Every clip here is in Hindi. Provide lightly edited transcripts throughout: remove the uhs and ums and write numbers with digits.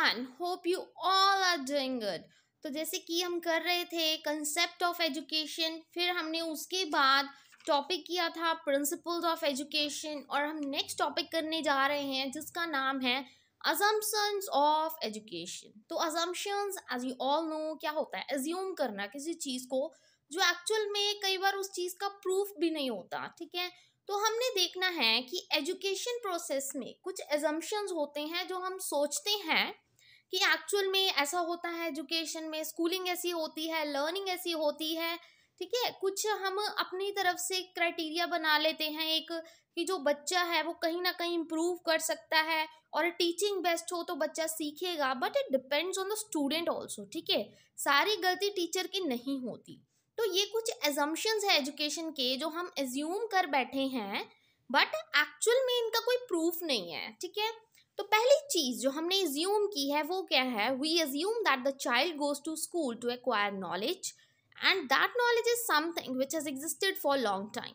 Everyone, hope you all are doing good. तो जैसे कि हम कर रहे थे कंसेप्ट ऑफ एजुकेशन, फिर हमने उसके बाद टॉपिक किया था प्रिंसिपल्स ऑफ एजुकेशन, और हम नेक्स्ट टॉपिक करने जा रहे हैं जिसका नाम है assumptions ऑफ एजुकेशन। तो assumptions as you all know क्या होता है, एज्यूम करना किसी चीज़ को जो एक्चुअल में कई बार उस चीज़ का प्रूफ भी नहीं होता। ठीक है, तो हमने देखना है कि एजुकेशन प्रोसेस में कुछ एजम्पशंस होते हैं जो हम सोचते हैं कि एक्चुअल में ऐसा होता है, एजुकेशन में स्कूलिंग ऐसी होती है, लर्निंग ऐसी होती है। ठीक है, कुछ हम अपनी तरफ से क्राइटेरिया बना लेते हैं एक, कि जो बच्चा है वो कहीं ना कहीं इम्प्रूव कर सकता है और टीचिंग बेस्ट हो तो बच्चा सीखेगा, but it depends on the student also. ठीक है, सारी गलती टीचर की नहीं होती। तो ये कुछ एजम्पशंस है एजुकेशन के जो हम एज्यूम कर बैठे हैं, बट एक्चुअल में इनका कोई प्रूफ नहीं है। ठीक है, तो पहली चीज जो हमने एज्यूम की है वो क्या है, we assume that the child goes to school to acquire knowledge and that knowledge is something which has existed for long time.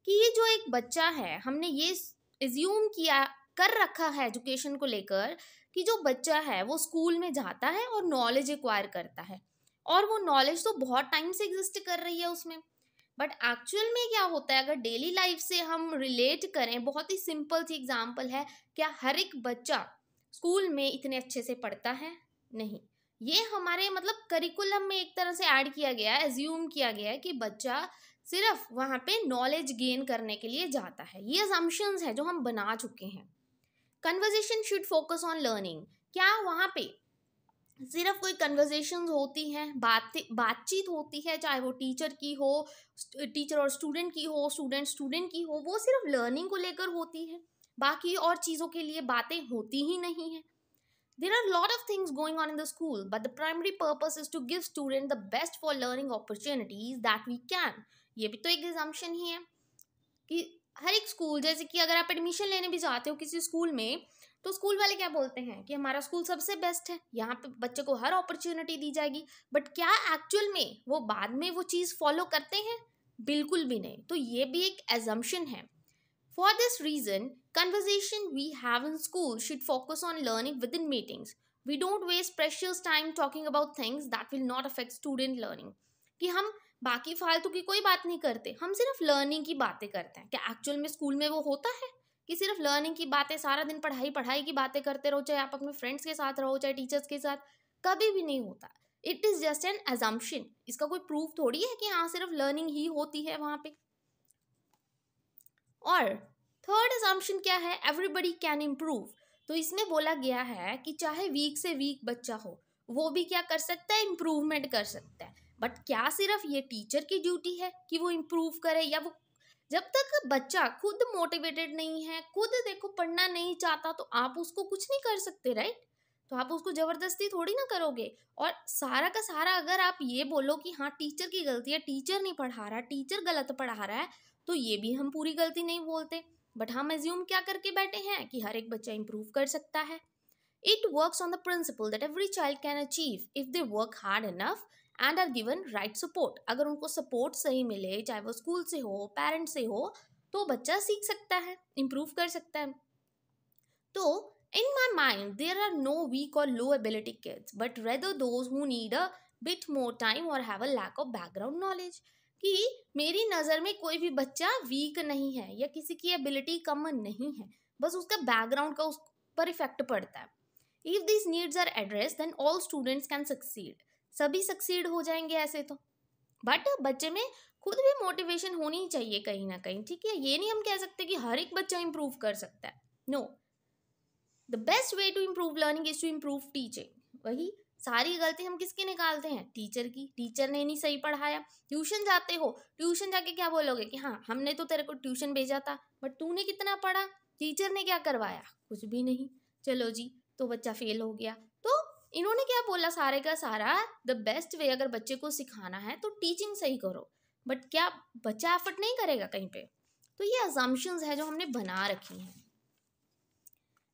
कि ये जो एक बच्चा है, हमने ये एज्यूम किया कर रखा है एजुकेशन को लेकर कि जो बच्चा है वो स्कूल में जाता है और नॉलेज एक्वायर करता है, और वो नॉलेज तो बहुत टाइम से एग्जिस्ट कर रही है उसमें। बट एक्चुअल में क्या होता है, अगर डेली लाइफ से हम रिलेट करें, बहुत ही सिंपल सी एग्जांपल है, क्या हर एक बच्चा स्कूल में इतने अच्छे से पढ़ता है? नहीं। ये हमारे मतलब करिकुलम में एक तरह से ऐड किया गया है, एज्यूम किया गया है कि बच्चा सिर्फ वहाँ पे नॉलेज गेन करने के लिए जाता है। ये असम्पशंस है जो हम बना चुके हैं। Conversation should focus on learning, क्या वहाँ पे सिर्फ कोई कन्वर्जेशंस होती हैं, बातचीत होती है, चाहे वो टीचर की हो, टीचर और स्टूडेंट की हो, स्टूडेंट की हो, वो सिर्फ लर्निंग को लेकर होती है, बाकी और चीज़ों के लिए बातें होती ही नहीं है। There are a lot of things going on in the school, but the primary purpose is to give students the best for learning opportunities that we can. ये भी तो एक assumption ही है कि हर एक स्कूल, जैसे कि अगर आप एडमिशन लेने भी जाते हो किसी स्कूल में, तो स्कूल वाले क्या बोलते हैं कि हमारा स्कूल सबसे बेस्ट है, यहाँ पे बच्चे को हर अपॉर्चुनिटी दी जाएगी। बट क्या एक्चुअल में वो बाद में वो चीज़ फॉलो करते हैं? बिल्कुल भी नहीं। तो ये भी एक एजम्पशन है। For this reason, conversation we have in school should focus on learning within meetings. We don't waste precious time talking about things that will not affect student learning. कि हम बाकी फालतू की कोई बात नहीं करते, हम सिर्फ लर्निंग की बातें करते हैं। क्या एक्चुअल में स्कूल में वो होता है कि सिर्फ लर्निंग की बातें, सारा दिन पढ़ाई पढ़ाई की बातें करते रहो, चाहे आप अपने फ्रेंड्स के साथ रहो चाहे टीचर्स के साथ? कभी भी नहीं होता। It is just an assumption. इसका कोई प्रूफ थोड़ी है कि हाँ सिर्फ लर्निंग ही होती है वहाँ पे। और थर्ड असम्पशन क्या है, एवरीबडी कैन इम्प्रूव। तो इसमें बोला गया है कि चाहे वीक से वीक बच्चा हो, वो भी क्या कर सकता है, इम्प्रूवमेंट कर सकता है। बट क्या सिर्फ ये टीचर की ड्यूटी है कि वो इम्प्रूव करे, या वो जब तक बच्चा खुद मोटिवेटेड नहीं है, खुद देखो पढ़ना नहीं चाहता, तो आप उसको कुछ नहीं कर सकते, राइट? तो आप उसको जबरदस्ती थोड़ी ना करोगे। और सारा का सारा अगर आप ये बोलो कि हाँ टीचर की गलती है, टीचर नहीं पढ़ा रहा, टीचर गलत पढ़ा रहा है, तो ये भी हम पूरी गलती नहीं बोलते। बट हम एज्यूम क्या करके बैठे हैं कि हर एक बच्चा इंप्रूव कर सकता है। It works on the principle that every child can achieve if they work hard enough and are given right support. अगर उनको सपोर्ट सही मिले, चाहे वो स्कूल से हो, पेरेंट से हो, तो बच्चा सीख सकता है, इंप्रूव कर सकता है। तो in my mind there are no weak or low ability kids, but rather those who need a bit more time or have a lack of background knowledge। कि मेरी नज़र में कोई भी बच्चा वीक नहीं है या किसी की एबिलिटी कम नहीं है, बस उसका बैकग्राउंड का उस पर इफेक्ट पड़ता है। If this needs are address then all students can succeed. सभी सक्सीड हो जाएंगे ऐसे तो। बट बच्चे में खुद भी मोटिवेशन होनी चाहिए कहीं ना कहीं। ठीक है, ये नहीं हम कह सकते कि हर एक बच्चा इंप्रूव कर सकता है। No, the best way to improve learning is to improve teaching. वही सारी गलती हम किसकी निकालते हैं, टीचर की। टीचर ने नहीं सही पढ़ाया। ट्यूशन जाते हो, ट्यूशन जाके क्या बोलोगे कि हाँ हमने तो तेरे को ट्यूशन भेजा था, बट तूने कितना पढ़ा, टीचर ने क्या करवाया, कुछ भी नहीं, चलो जी तो बच्चा फेल हो गया। तो इन्होंने क्या बोला, सारे का सारा द बेस्ट वे अगर बच्चे को सिखाना है तो टीचिंग सही करो। बट क्या बच्चा एफर्ट नहीं करेगा कहीं पे? तो ये असम्पशंस है जो हमने बना रखी हैं।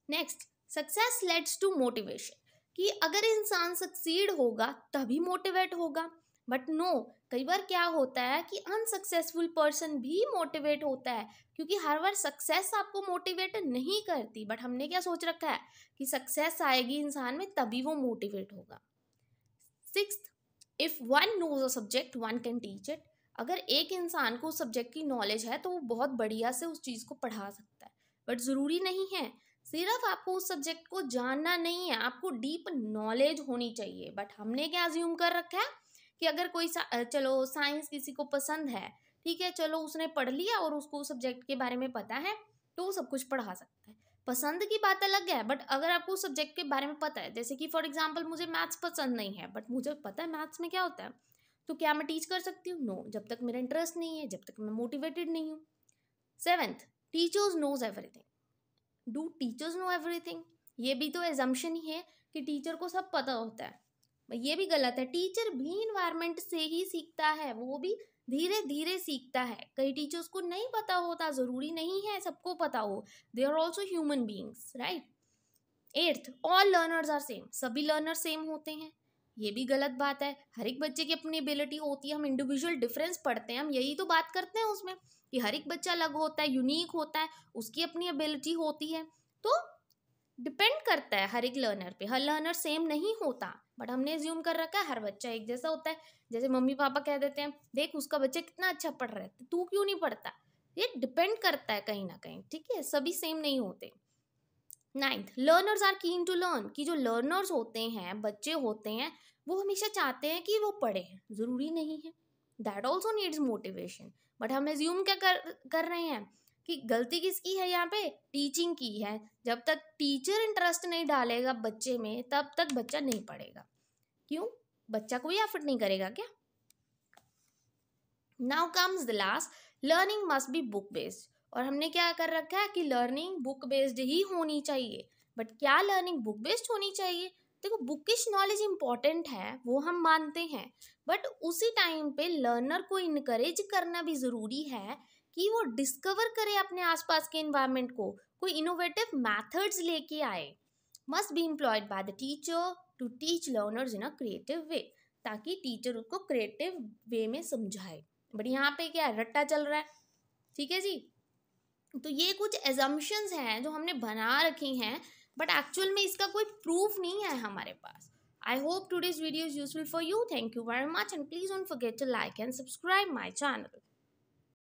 Next, success leads to motivation. कि अगर इंसान सक्सीड होगा तभी मोटिवेट होगा, बट नो, कई बार क्या होता है कि अनसक्सेसफुल पर्सन भी मोटिवेट होता है, क्योंकि हर बार सक्सेस आपको मोटिवेट नहीं करती, बट हमने क्या सोच रखा है कि सक्सेस आएगी इंसान में तभी वो मोटिवेट होगा। Sixth, if one knows a subject one can teach it. अगर एक इंसान को उस सब्जेक्ट की नॉलेज है तो वो बहुत बढ़िया से उस चीज़ को पढ़ा सकता है, बट ज़रूरी नहीं है सिर्फ आपको उस सब्जेक्ट को जानना नहीं है, आपको डीप नॉलेज होनी चाहिए। बट हमने क्या अज्यूम कर रखा है कि अगर कोई चलो साइंस किसी को पसंद है, ठीक है, चलो उसने पढ़ लिया और उसको उस सब्जेक्ट के बारे में पता है तो वो सब कुछ पढ़ा सकता है। पसंद की बात अलग है, बट अगर आपको उस सब्जेक्ट के बारे में पता है, जैसे कि फॉर एग्जांपल मुझे मैथ्स पसंद नहीं है बट मुझे पता है मैथ्स में क्या होता है, तो क्या मैं टीच कर सकती हूँ? नो, जब तक मेरा इंटरेस्ट नहीं है, जब तक मैं मोटिवेटेड नहीं हूँ। Seventh, teachers knows everything. Do teachers know everything? ये भी तो एजम्पशन ही है कि टीचर को सब पता होता है। ये भी गलत है। टीचर भी इन्वायरमेंट से ही सीखता है, वो भी धीरे धीरे सीखता है। कई टीचर्स को नहीं पता होता, जरूरी नहीं है सबको पता हो, they are also human beings, right. Eighth, all learners are same. सभी लर्नर सेम होते हैं, ये भी गलत बात है। हर एक बच्चे की अपनी एबिलिटी होती है, हम इंडिविजुअल डिफरेंस पढ़ते हैं, हम यही तो बात करते हैं उसमें कि हर एक बच्चा अलग होता है, यूनिक होता है, उसकी अपनी एबिलिटी होती है। तो डिपेंड करता है हर एक लर्नर पे, हर लर्नर सेम नहीं होता, बट हमने एज्यूम कर रखा है हर बच्चा एक जैसा होता है। जैसे मम्मी पापा कह देते हैं देख उसका बच्चा कितना अच्छा पढ़ रहा है, तू क्यों नहीं पढ़ता? ये डिपेंड करता है कहीं ना कहीं, ठीक है, सभी सेम नहीं होते। Ninth, learners are keen to learn. कि जो लर्नर्स होते हैं, बच्चे होते हैं, वो हमेशा चाहते हैं कि वो पढ़े, जरूरी नहीं है, that also needs motivation. But हम एज्यूम क्या कर रहे हैं कि गलती किसकी है यहाँ पे? टीचिंग की है। जब तक टीचर इंटरेस्ट नहीं डालेगा बच्चे में तब तक बच्चा नहीं पढ़ेगा। क्यों? बच्चा कोई एफर्ट नहीं करेगा क्या? Now comes the last, learning must be book based. और हमने क्या कर रखा है कि लर्निंग बुक बेस्ड ही होनी चाहिए। बट क्या लर्निंग बुक बेस्ड होनी चाहिए? देखो, बुकिश नॉलेज इंपॉर्टेंट है, वो हम मानते हैं, बट उसी टाइम पे लर्नर को इनकरेज करना भी जरूरी है कि वो डिस्कवर करे अपने आसपास के इन्वायरमेंट को, कोई इनोवेटिव मैथड्स लेके आए। Must be employed by the teacher to teach learners in a creative way, ताकि टीचर उसको क्रिएटिव वे में समझाए। बट यहाँ पे क्या है, रट्टा चल रहा है, ठीक है जी। तो ये कुछ एजम्पशंस हैं जो हमने बना रखी हैं, बट एक्चुअल में इसका कोई प्रूफ नहीं है हमारे पास। I hope today's video is useful for you. Thank you very much and please don't forget to like and subscribe my channel.